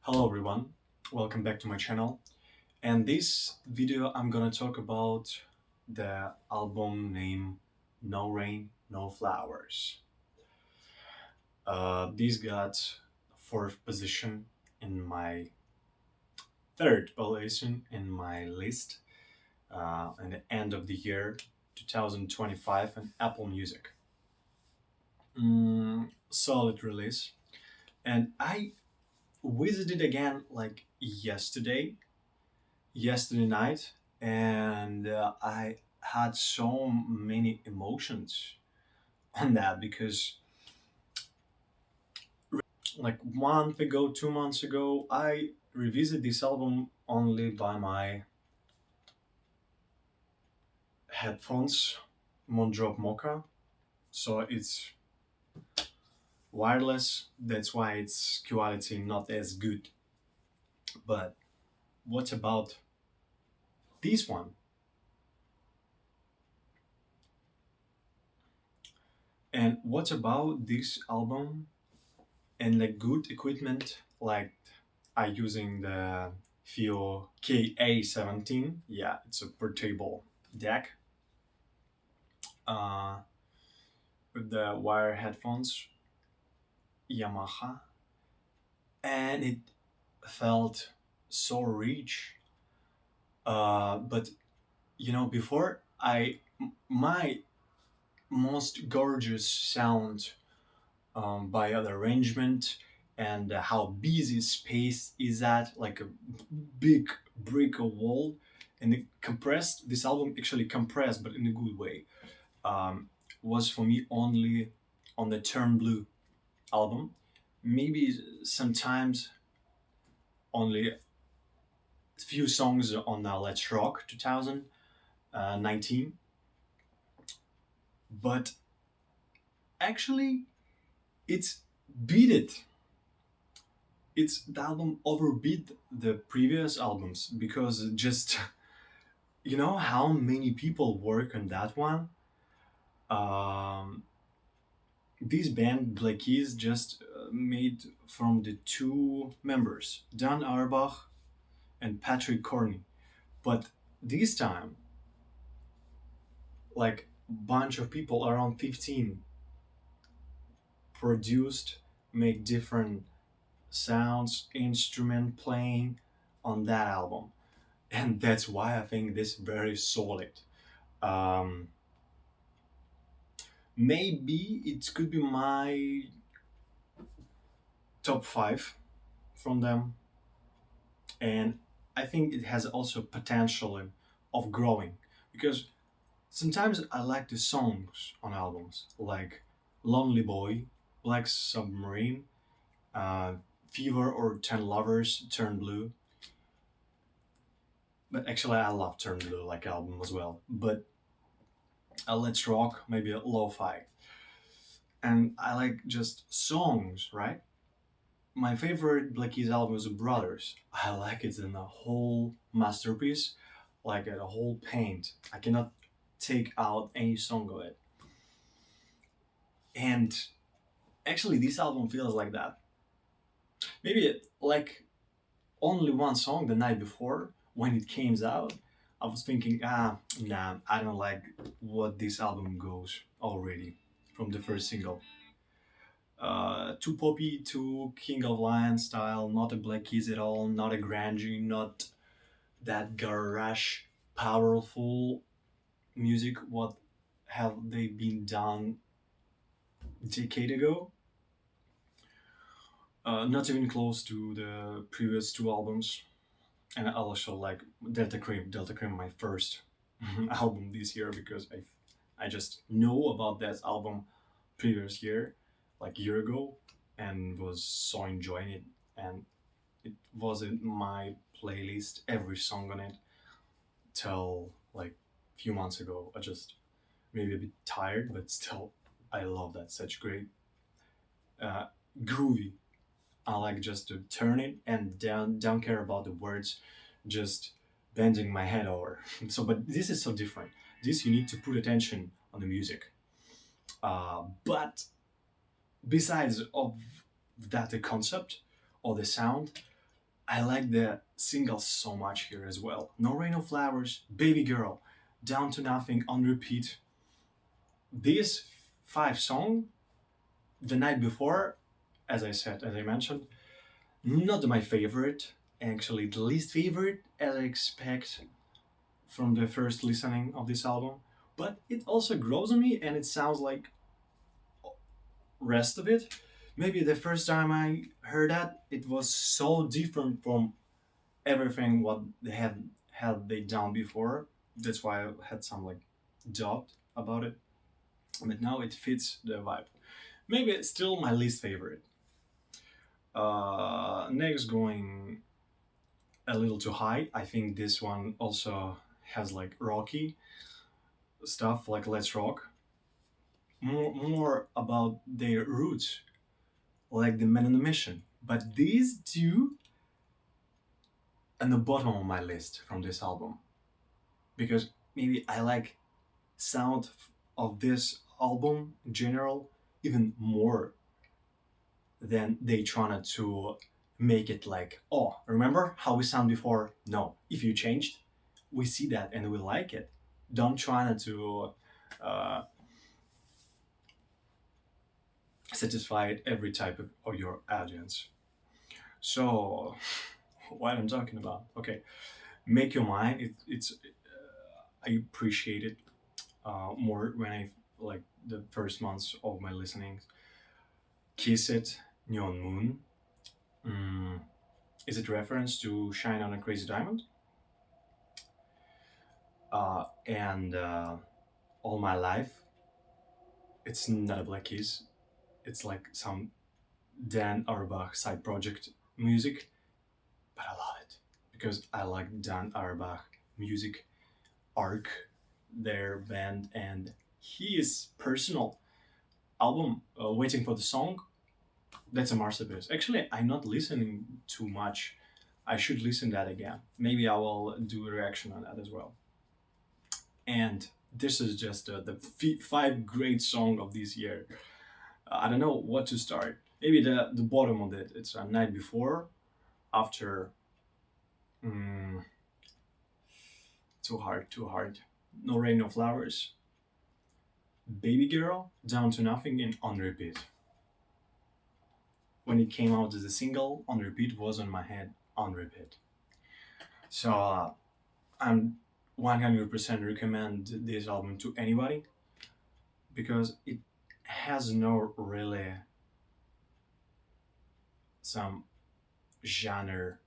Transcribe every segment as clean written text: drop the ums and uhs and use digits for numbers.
Hello everyone, welcome back to my channel. And this video I'm gonna talk about the album named No Rain, No Flowers. This got fourth position in my third position in my list in the end of the year 2025 on Apple Music. Solid release. And I visited again like yesterday night, and I had so many emotions on that because like 1 month ago, 2 months ago, I revisited this album only by my headphones, Mondrop Mocha. So it's wireless, that's why its quality not as good. But what about this one? And what about this album and like good equipment like I using the Fio KA17. Yeah, it's a portable deck uh, with the wire headphones, Yamaha, and it felt so rich. But before my most gorgeous sound by the arrangement and how busy space is at, like a big brick wall, and it compressed. This album actually compressed, but in a good way. Um, was for me only on the Turn Blue album. Maybe sometimes only a few songs on Let's Rock 2019, but actually it's beat it. It's the album overbeat the previous albums because just how many people work on that one. Um, this band Black Keys just made from the two members, Dan Auerbach and Patrick Corney. But this time, like bunch of people around 15 produced, make different sounds, instrument playing on that album. And that's why I think this very solid. Um, Maybe it could be my top five from them, and I think it has also potential of growing because sometimes I like the songs on albums like Lonely Boy, Black Submarine, uh, Fever or Ten Lovers, Turn Blue. But actually, I love Turn Blue like album as well. But Let's Rock, maybe a lo-fi, and I like just songs, right? My favorite Black Keys album is Brothers. I like it in a whole masterpiece, like a whole paint. I cannot take out any song of it. And actually, this album feels like that. Maybe like only one song the night before when it came out, I was thinking, nah, I don't like what this album goes already from the first single. Too poppy, too King of Lion style, not a Black Keys at all, not a grungy, not that garage powerful music what have they been done a decade ago. Not even close to the previous two albums. And I also like Delta Cream, my first album this year because I just know about that album previous year, like year ago, and was so enjoying it. And it was in my playlist, every song on it, till like few months ago. I just maybe a bit tired, but still, I love that. Such great, uh, groovy. I like just to turn it and don't care about the words, just bending my head over. So, but this is so different. This you need to put attention on the music. But besides of that, the concept or the sound, I like the singles so much here as well. No Rain of Flowers, Baby Girl, Down to Nothing on repeat. These five songs, the night before, as I said, as I mentioned, not my favorite. Actually, the least favorite, as I expect from the first listening of this album. But it also grows on me, and it sounds like rest of it. Maybe the first time I heard that, it was so different from everything what they had they done before. That's why I had some like doubt about it. But now it fits the vibe. Maybe it's still my least favorite. Next, going a little too high. I think this one also has like rocky stuff, like Let's Rock. More about their roots, like the Man on the Mission. But these two at the bottom of my list from this album because maybe I like sound of this album in general even more than they trying to make it like, oh, remember how we sound before? No, if you changed, we see that and we like it. Don't try to uh, satisfy every type of your audience. So what I'm talking about, okay, make your mind. It's I appreciate it more when I like the first months of my listening. Kiss It, Neon Moon. Mm, is it reference to Shine on a Crazy Diamond? And All My Life. It's not a Black Keys. It's like some Dan Auerbach side project music, but I love it because I like Dan Auerbach music arc, their band, and his personal album, Waiting for the Song. That's a masterpiece. Actually, I'm not listening too much. I should listen that again. Maybe I will do a reaction on that as well. And this is just the five great song of this year. I don't know what to start. Maybe the bottom of it. It's a night before, after. Mm, too hard, too hard. No rain, no flowers. Baby girl, down to nothing, and on repeat. When it came out as a single, on repeat was on my head on repeat. So I'm 100% recommend this album to anybody because it has no really some genre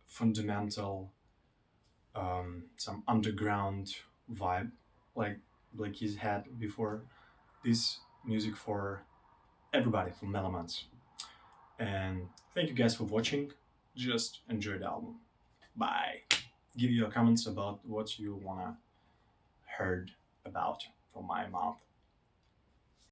fundamental some underground vibe like Blakey's had before. This music for everybody, for melomans. And thank you guys for watching. Just enjoy the album. Bye. Give your comments about what you wanna heard about from my mouth.